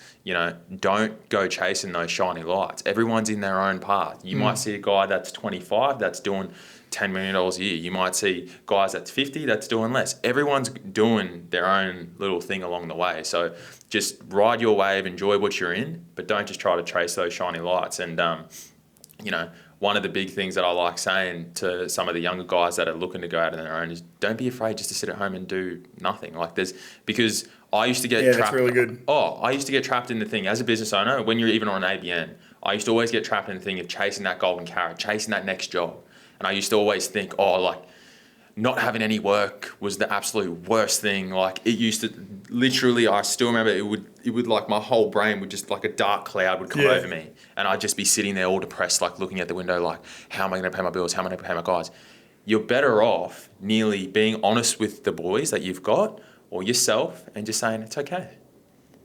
don't go chasing those shiny lights. Everyone's in their own path. You might see a guy that's 25 that's doing $10 million a year. You might see guys that's 50 that's doing less. Everyone's doing their own little thing along the way. So just ride your wave, enjoy what you're in, but don't just try to chase those shiny lights. And, one of the big things that I like saying to some of the younger guys that are looking to go out on their own is don't be afraid just to sit at home and do nothing. Because I used to get trapped. That's really good. I used to get trapped in the thing as a business owner. When you're even on an ABN, I used to always get trapped in the thing of chasing that golden carrot, chasing that next job. And I used to always think, not having any work was the absolute worst thing. It used to literally, I still remember it would my whole brain would just a dark cloud would come over me. And I'd just be sitting there all depressed, looking at the window, how am I going to pay my bills? How am I going to pay my guys? You're better off nearly being honest with the boys that you've got or yourself and just saying, it's okay.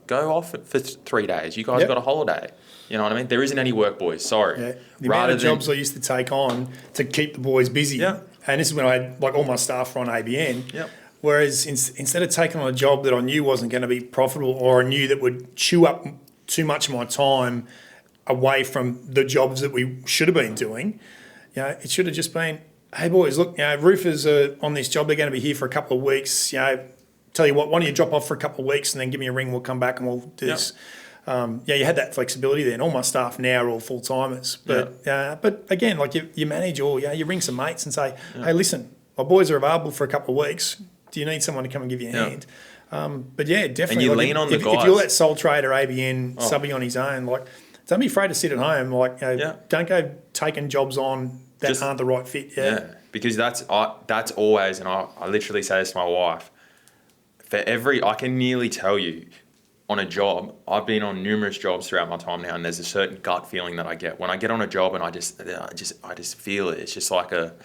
Go off for 3 days. You guys got a holiday. You know what I mean? There isn't any work, boys. Sorry. Yeah. The amount of jobs I used to take on to keep the boys busy. Yeah. And this is when I had all my staff were on ABN. Yep. Whereas instead of taking on a job that I knew wasn't going to be profitable, or I knew that would chew up too much of my time away from the jobs that we should have been doing, it should have just been, hey boys, look, roofers are on this job. They're going to be here for a couple of weeks. Tell you what, why don't you drop off for a couple of weeks and then give me a ring? We'll come back and we'll do this. You had that flexibility there, and all my staff now are all full timers. But again, you manage, or you ring some mates and say, hey, listen, my boys are available for a couple of weeks. Do you need someone to come and give you a hand? But definitely. And you lean on the guys. If you're that sole trader ABN subbing on his own, don't be afraid to sit at home. Don't go taking jobs on that aren't the right fit. Because that's always, and I literally say this to my wife. I can nearly tell you. On a job, I've been on numerous jobs throughout my time now, and there's a certain gut feeling that I get when I get on a job, and I just feel it. It's just like a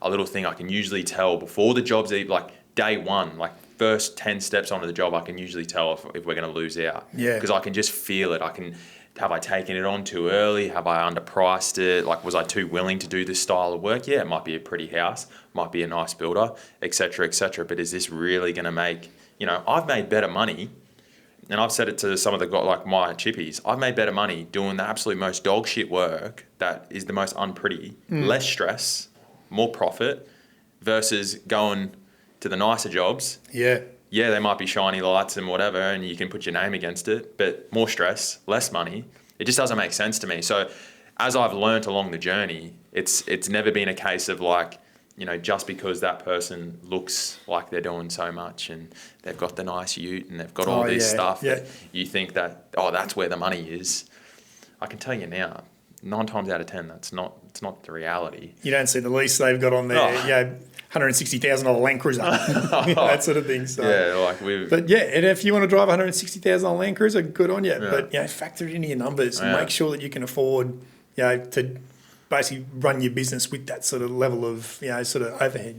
little thing I can usually tell before the job's day one, first 10 steps onto the job. I can usually tell if we're going to lose out. Because I can just feel it. Have I taken it on too early? Have I underpriced it? Was I too willing to do this style of work? Yeah, it might be a pretty house, might be a nice builder, etc., etc. But is this really going to make? I've made better money. And I've said it to some of the guys, my chippies, I've made better money doing the absolute most dog shit work that is the most unpretty, less stress, more profit, versus going to the nicer jobs. Yeah, they might be shiny lights and whatever, and you can put your name against it, but more stress, less money. It just doesn't make sense to me. So as I've learnt along the journey, it's never been a case of just because that person looks like they're doing so much and they've got the nice ute and they've got all this stuff, that you think that, that's where the money is. I can tell you now, 9 times out of 10, it's not the reality. You don't see the lease they've got on there, $160,000 Land Cruiser, that sort of thing. So. But and if you want to drive a $160,000 Land Cruiser, good on you. Yeah. But factor it into your numbers and make sure that you can afford, to basically run your business with that sort of level of sort of overhead.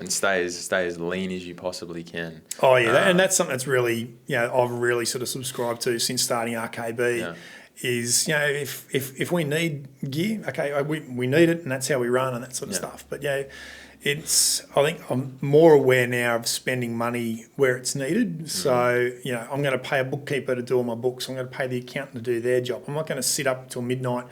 And stay as lean as you possibly can. And that's something that's really I've really sort of subscribed to since starting RKB. Is if we need gear, we need it, and that's how we run and that sort of stuff. But I think I'm more aware now of spending money where it's needed. So, I'm going to pay a bookkeeper to do all my books. I'm going to pay the accountant to do their job. I'm not going to sit up till midnight,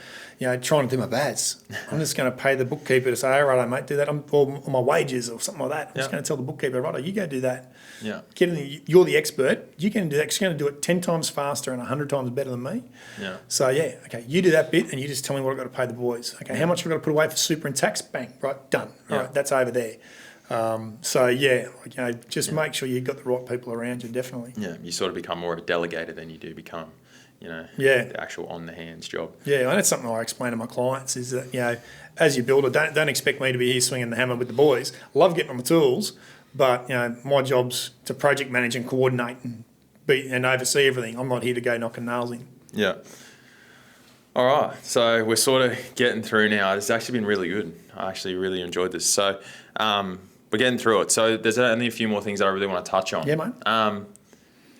trying to do my BAS. I'm just going to pay the bookkeeper to say, all right, mate, do that. Or my wages or something like that. I'm just going to tell the bookkeeper, right, you go do that. Yeah. You're the expert. You can do that. You're going to do it 10 times faster and 100 times better than me. Yeah. So, you do that bit and you just tell me what I've got to pay the boys. Okay, how much have I got to put away for super and tax? Bang, right, done. All right, that's over there. So yeah, just make sure you've got the right people around you. Definitely. Yeah, you sort of become more of a delegator than you do become, the actual on the hands job. Yeah, and that's something I explain to my clients is that as you builder, don't expect me to be here swinging the hammer with the boys. Love getting on the tools, but my job's to project manage and coordinate and oversee everything. I'm not here to go knocking nails in. Yeah. All right, so we're sort of getting through now. It's actually been really good. I actually really enjoyed this. So we're getting through it. So there's only a few more things I really want to touch on. Yeah, mate.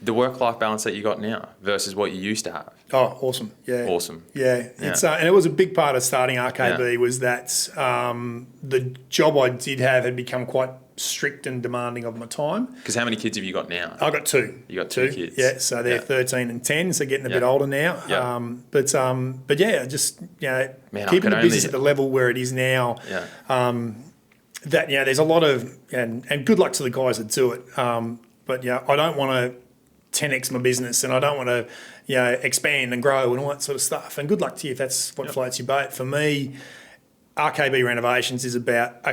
The work-life balance that you got now versus what you used to have. Oh, awesome. Yeah. Awesome. Yeah. It's and it was a big part of starting RKB was that the job I did have had become quite strict and demanding of my time. Because how many kids have you got now? I've got two. You got two kids. Yeah, so they're 13 and 10, so getting a bit older now. Yeah. But yeah, just keeping the business at the level where it is now. Yeah. That there's a lot of and good luck to the guys that do it. But I don't want to 10x my business, and I don't want to expand and grow and all that sort of stuff. And good luck to you if that's what floats your boat. For me, RKB Renovations is about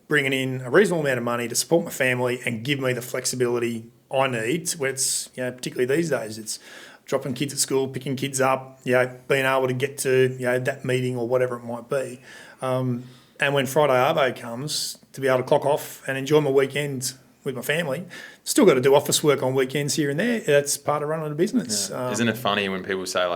bringing in a reasonable amount of money to support my family and give me the flexibility I need. Where it's particularly these days, it's dropping kids at school, picking kids up, being able to get to that meeting or whatever it might be. And when Friday Arvo comes, to be able to clock off and enjoy my weekend with my family. Still got to do office work on weekends here and there. That's part of running a business. Yeah. Isn't it funny when people say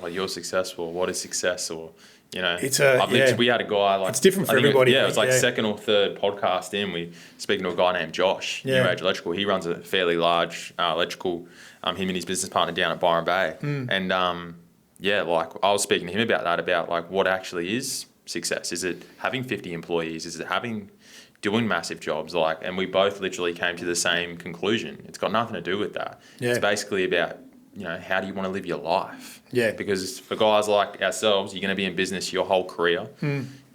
you're successful? What is success? Or we had a guy it's different for everybody. It was second or third podcast in. We speaking to a guy named Josh, New Age Electrical. He runs a fairly large electrical. Him and his business partner down at Byron Bay, and I was speaking to him about that. About what actually is success. Is it having 50 employees? Is it doing massive jobs? And we both literally came to the same conclusion. It's got nothing to do with that. Yeah. It's basically about, how do you want to live your life? Yeah. Because for guys like ourselves, you're going to be in business your whole career.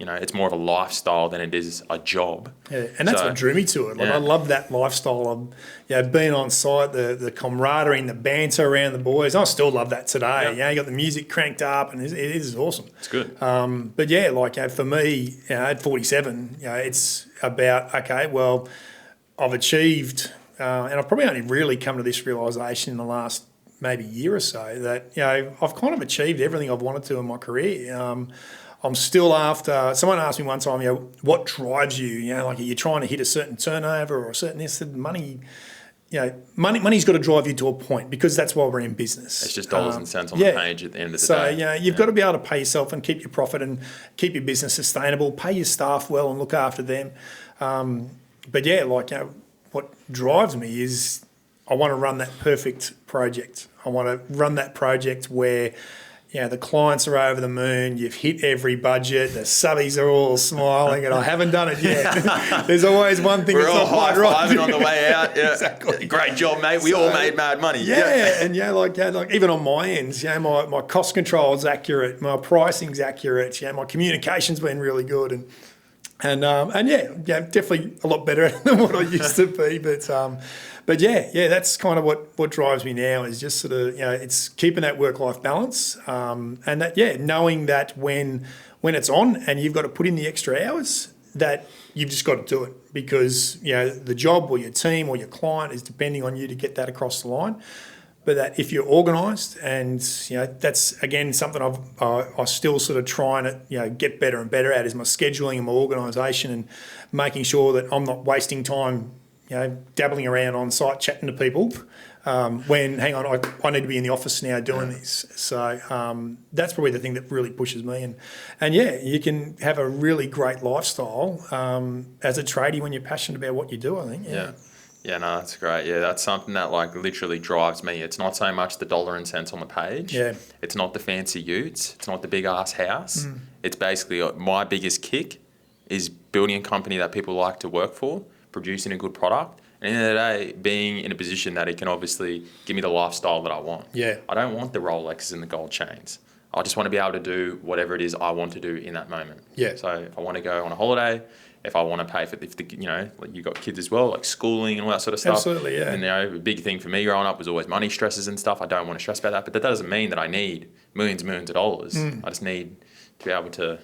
It's more of a lifestyle than it is a job. Yeah, and that's what drew me to it. I love that lifestyle of being on site, the camaraderie and the banter around the boys. I still love that today. You got the music cranked up, and it is awesome. It's good. But for me, at 47, it's about I've achieved, and I've probably only really come to this realisation in the last maybe year or so that I've kind of achieved everything I've wanted to in my career. I'm still after. Someone asked me one time, what drives you? Are you trying to hit a certain turnover or a certain this? Money. Money's got to drive you to a point because that's why we're in business. It's just dollars and cents on the page at the end of the day. So you've got to be able to pay yourself and keep your profit and keep your business sustainable. Pay your staff well and look after them. What drives me is I want to run that perfect project. I want to run that project where the clients are over the moon, you've hit every budget, the subbies are all smiling, and I haven't done it yet. There's always one thing we're that's all not quite right. on the way out. Yeah. Exactly. Great job, mate. We all made mad money. And even on my ends, my cost control is accurate, my pricing's accurate, my communication's been really good, and definitely a lot better than what I used to be, but that's kind of what drives me now is just sort of, it's keeping that work-life balance and that, knowing that when it's on and you've got to put in the extra hours, that you've just got to do it because, the job or your team or your client is depending on you to get that across the line. But that if you're organised and, that's, again, something I still sort of trying to, get better and better at is my scheduling and my organisation and making sure that I'm not wasting time dabbling around on site, chatting to people when, hang on, I need to be in the office now doing this. So that's probably the thing that really pushes me. And you can have a really great lifestyle as a tradie when you're passionate about what you do, I think. Yeah, no, that's great. Yeah, that's something that literally drives me. It's not so much the dollar and cents on the page. Yeah. It's not the fancy utes. It's not the big ass house. It's basically my biggest kick is building a company that people like to work for, producing a good product, and at the end of the day, being in a position that it can obviously give me the lifestyle that I want. Yeah. I don't want the Rolexes and the gold chains. I just want to be able to do whatever it is I want to do in that moment. Yeah. So if I want to go on a holiday, if I want to pay for you got kids as well, like schooling and all that sort of stuff. Absolutely, yeah. And a big thing for me growing up was always money stresses and stuff. I don't want to stress about that, but that doesn't mean that I need millions of dollars. I just need to be able to,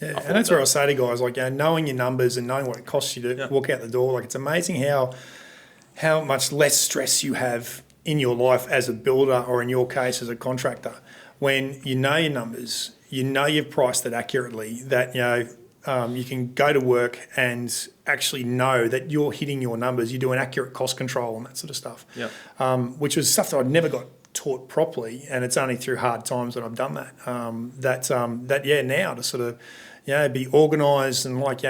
Yeah, and that's where I say to guys, like, knowing your numbers and knowing what it costs you to walk out the door, like, it's amazing how much less stress you have in your life as a builder, or in your case as a contractor, when you know your numbers, you know you've priced it accurately, that you can go to work and actually know that you're hitting your numbers. You do an accurate cost control and that sort of stuff, which was stuff that I'd never got taught properly, and it's only through hard times that I've done that. Now to sort of be organised and like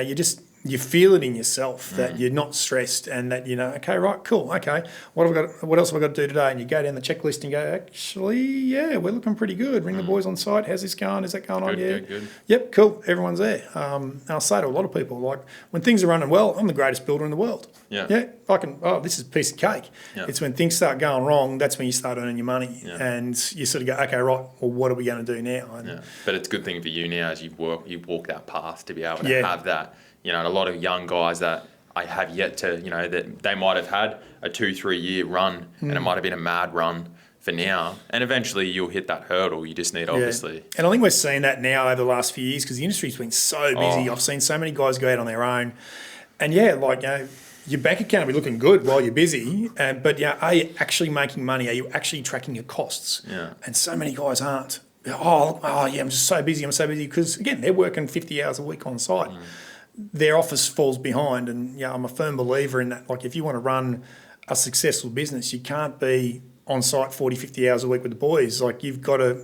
you feel it in yourself that you're not stressed, and that okay, right, cool, okay, what else have I got to do today? And you go down the checklist and go, actually, we're looking pretty good. Ring the boys on site. How's this going? Is that going on? Yeah, good. Yep, cool. Everyone's there. And I'll say to a lot of people, like, when things are running well, I'm the greatest builder in the world. Yeah, I can. Oh, this is a piece of cake. Yeah. It's when things start going wrong, that's when you start earning your money, and you sort of go, okay, right. Well, what are we going to do now? But it's a good thing for you now as you walk that path to be able to have that. A lot of young guys that I have yet to, that they might have had a 2-3 year run, and it might have been a mad run for now, and eventually you'll hit that hurdle. You just need, obviously. And I think we're seeing that now over the last few years, because the industry's been so busy. I've seen so many guys go out on their own, and your bank account will be looking good while you're busy, but are you actually making money? Are you actually tracking your costs? Yeah. And so many guys aren't. I'm just so busy. I'm so busy because, again, they're working 50 hours a week on site. Their office falls behind, and I'm a firm believer in that. Like, if you want to run a successful business, you can't be on site 40, 50 hours a week with the boys. Like, you've got to,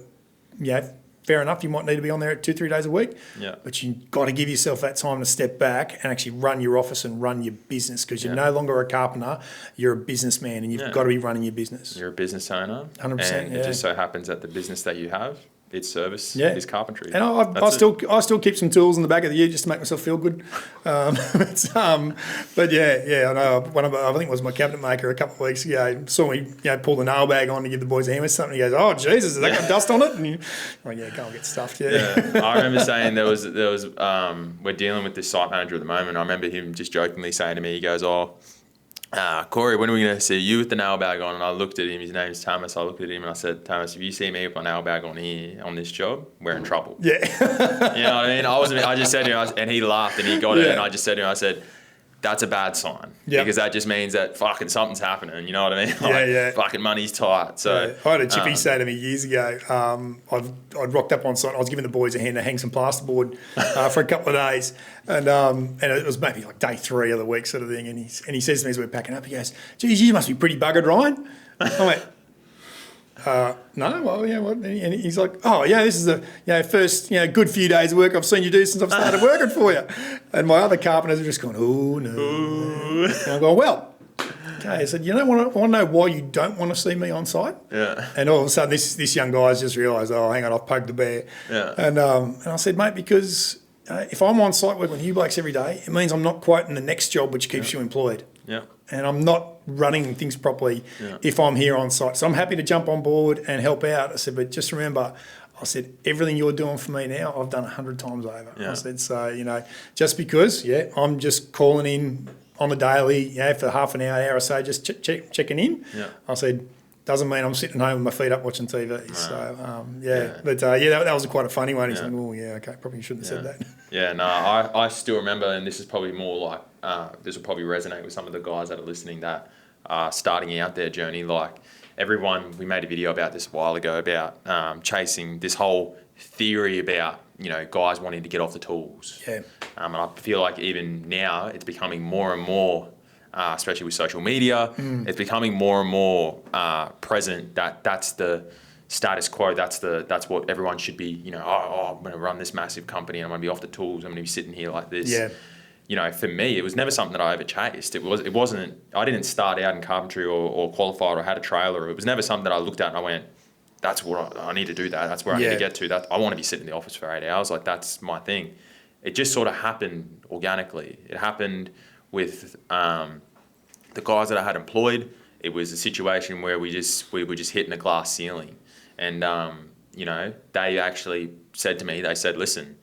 fair enough, you might need to be on there 2-3 days a week, but you've got to give yourself that time to step back and actually run your office and run your business, because you're no longer a carpenter, you're a businessman, and you've got to be running your business. You're a business owner. 100%. And it just so happens that the business that you have, its service is carpentry. And I still keep some tools in the back of the year just to make myself feel good. I know. I think it was my cabinet maker a couple of weeks ago saw me pull the nail bag on to give the boys a hammer or something. He goes, "Oh Jesus, has that got dust on it?" And go and get stuffed. I remember saying there was we're dealing with this site manager at the moment. I remember him just jokingly saying to me, he goes, Corey, when are we going to see you with the nail bag on? And I looked at him, his name's Thomas. I looked at him and I said, Thomas, if you see me with my nail bag on here, on this job, we're in trouble. Yeah. You know what I mean? I just said to him, and he laughed and he got it, and I just said to him, I said, that's a bad sign. Yep. Because that just means that fucking something's happening. You know what I mean? Fucking money's tight. So I had a chippy say to me years ago, I'd rocked up on site. I was giving the boys a hand to hang some plasterboard for a couple of days. And it was maybe like day 3 of the week sort of thing. And he says to me as we're packing up, he goes, geez, you must be pretty buggered, Ryan. I went, no, well, what? And he's like, oh, this is the first good few days of work I've seen you do since I've started working for you. And my other carpenters are just going, oh no. Ooh. And I'm going, well, okay. I said, want to know why you don't want to see me on site? Yeah. And all of a sudden, this young guy's just realised, oh, hang on, I've poked the bear. Yeah. And I said, mate, because if I'm on site working with you blokes every day, it means I'm not quoting the next job which keeps you employed. Yeah. And I'm not running things properly if I'm here on site. So I'm happy to jump on board and help out. I said, but just remember, I said, everything you're doing for me now, I've done 100 times over. Yeah. I said, so, just because, I'm just calling in on the daily, for half an hour or so, just checking in. Yeah. I said, doesn't mean I'm sitting home with my feet up watching TV. No. So, But, that was quite a funny one. He's like, oh, okay, probably shouldn't have said that. Yeah, no, I still remember, and this is probably more like, this will probably resonate with some of the guys that are listening that are starting out their journey. Like everyone, we made a video about this a while ago about chasing this whole theory about, guys wanting to get off the tools. Yeah. And I feel like even now it's becoming more and more, especially with social media, it's becoming more and more present that's the status quo. That's what everyone should be. I'm going to run this massive company and I'm going to be off the tools. I'm going to be sitting here like this. Yeah. For me, it was never something that I ever chased. It wasn't. I didn't start out in carpentry or qualified or had a trailer. It was never something that I looked at and I went, "That's what I need to do. That's where I need to get to. That I want to be sitting in the office for 8 hours. Like that's my thing." It just sort of happened organically. It happened with the guys that I had employed. It was a situation where we were just hitting a glass ceiling, and they actually said to me, they said, "Listen,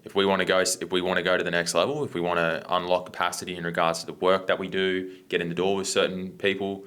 if we want to go to the next level, if we want to unlock capacity in regards to the work that we do, get in the door with certain people,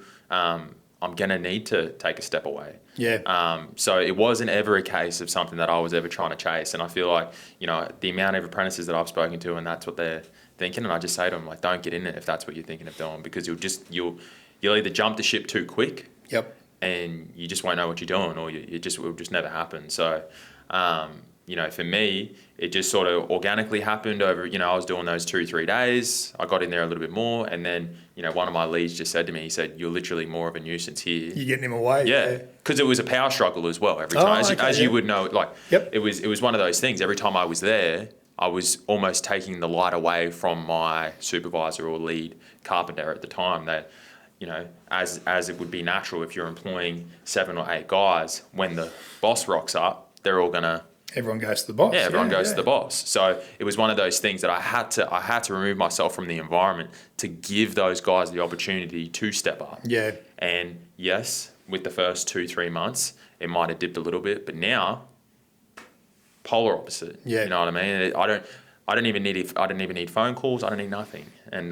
I'm going to need to take a step away. Yeah. So it wasn't ever a case of something that I was ever trying to chase. And I feel like, the amount of apprentices that I've spoken to, and that's what they're thinking. And I just say to them, like, don't get in it if that's what you're thinking of doing, because you'll either jump the ship too quick. Yep. And you just won't know what you're doing, or it will just never happen. So, for me, it just sort of organically happened over, I was doing those 2-3 days. I got in there a little bit more. And then, one of my leads just said to me, he said, you're literally more of a nuisance here. You're getting him away. Yeah. Because it was a power struggle as well every time. As you would know, like, yep. it was one of those things. Every time I was there, I was almost taking the light away from my supervisor or lead carpenter at the time that, as it would be natural if you're employing 7 or 8 guys, when the boss rocks up, they're all gonna. Everyone goes to the boss. Yeah, everyone goes to the boss. So it was one of those things that I had to remove myself from the environment to give those guys the opportunity to step up. Yeah. And yes, with the first 2-3 months, it might have dipped a little bit, but now, polar opposite. Yeah. You know what I mean? I didn't even need phone calls. I don't need nothing. And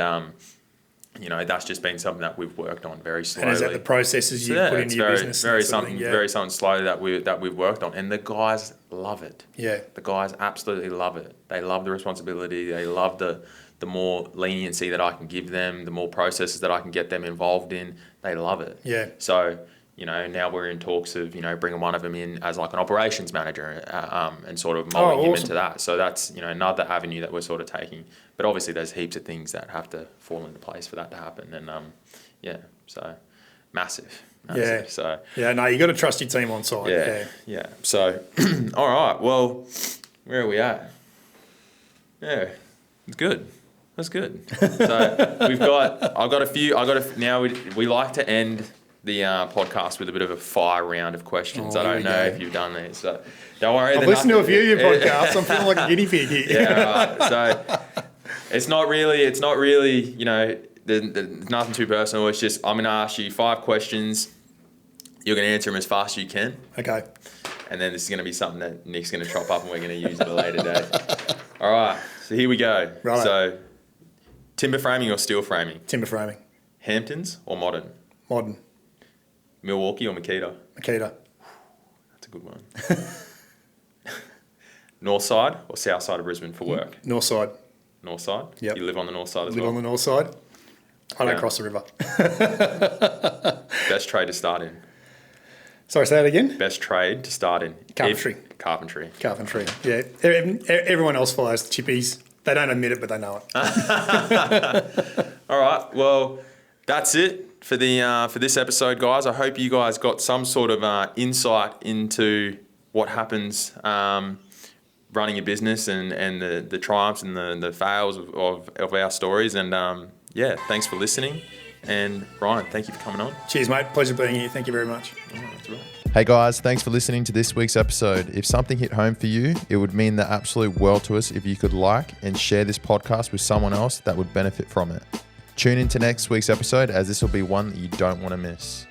that's just been something that we've worked on very slowly. And is that the processes you put into your business? Very something slowly that we've worked on, and the guys love it. Yeah, the guys absolutely love it. They love the responsibility. They love the more leniency that I can give them, the more processes that I can get them involved in. They love it. Yeah. So now we're in talks of bringing one of them in as like an operations manager, and sort of molding him into that. So that's another avenue that we're sort of taking. But obviously there's heaps of things that have to fall into place for that to happen. And so massive. Yeah. So you got to trust your team on site. Yeah. So all right. Well, where are we at? Yeah, it's good. That's good. So now we like to end the podcast with a bit of a fire round of questions. I don't know if you've done these, so don't worry. I've listened to a few of your podcasts. I'm feeling like a guinea pig here. Yeah, right. So it's not really, there's nothing too personal. It's just, I'm going to ask you 5 questions. You're going to answer them as fast as you can. Okay. And then this is going to be something that Nick's going to chop up and we're going to use at a later date. All right. So here we go. Right. So timber framing or steel framing? Timber framing. Hamptons or modern? Modern. Milwaukee or Makita? Makita. That's a good one. North side or south side of Brisbane for work? North side. North side? Yep. You live on the north side as well? well? Live on the north side. I don't cross the river. Best trade to start in? Sorry, say that again? Best trade to start in? Carpentry. Carpentry. Yeah. Everyone else follows the chippies. They don't admit it, but they know it. All right. Well, that's it for this episode, guys. I hope you guys got some sort of insight into what happens running a business and the triumphs and the fails of our stories. And thanks for listening. And Ryan, thank you for coming on. Cheers, mate. Pleasure being here. Thank you very much. All right, that's right. Hey guys, thanks for listening to this week's episode. If something hit home for you, it would mean the absolute world to us if you could like and share this podcast with someone else that would benefit from it. Tune in to next week's episode, as this will be one that you don't want to miss.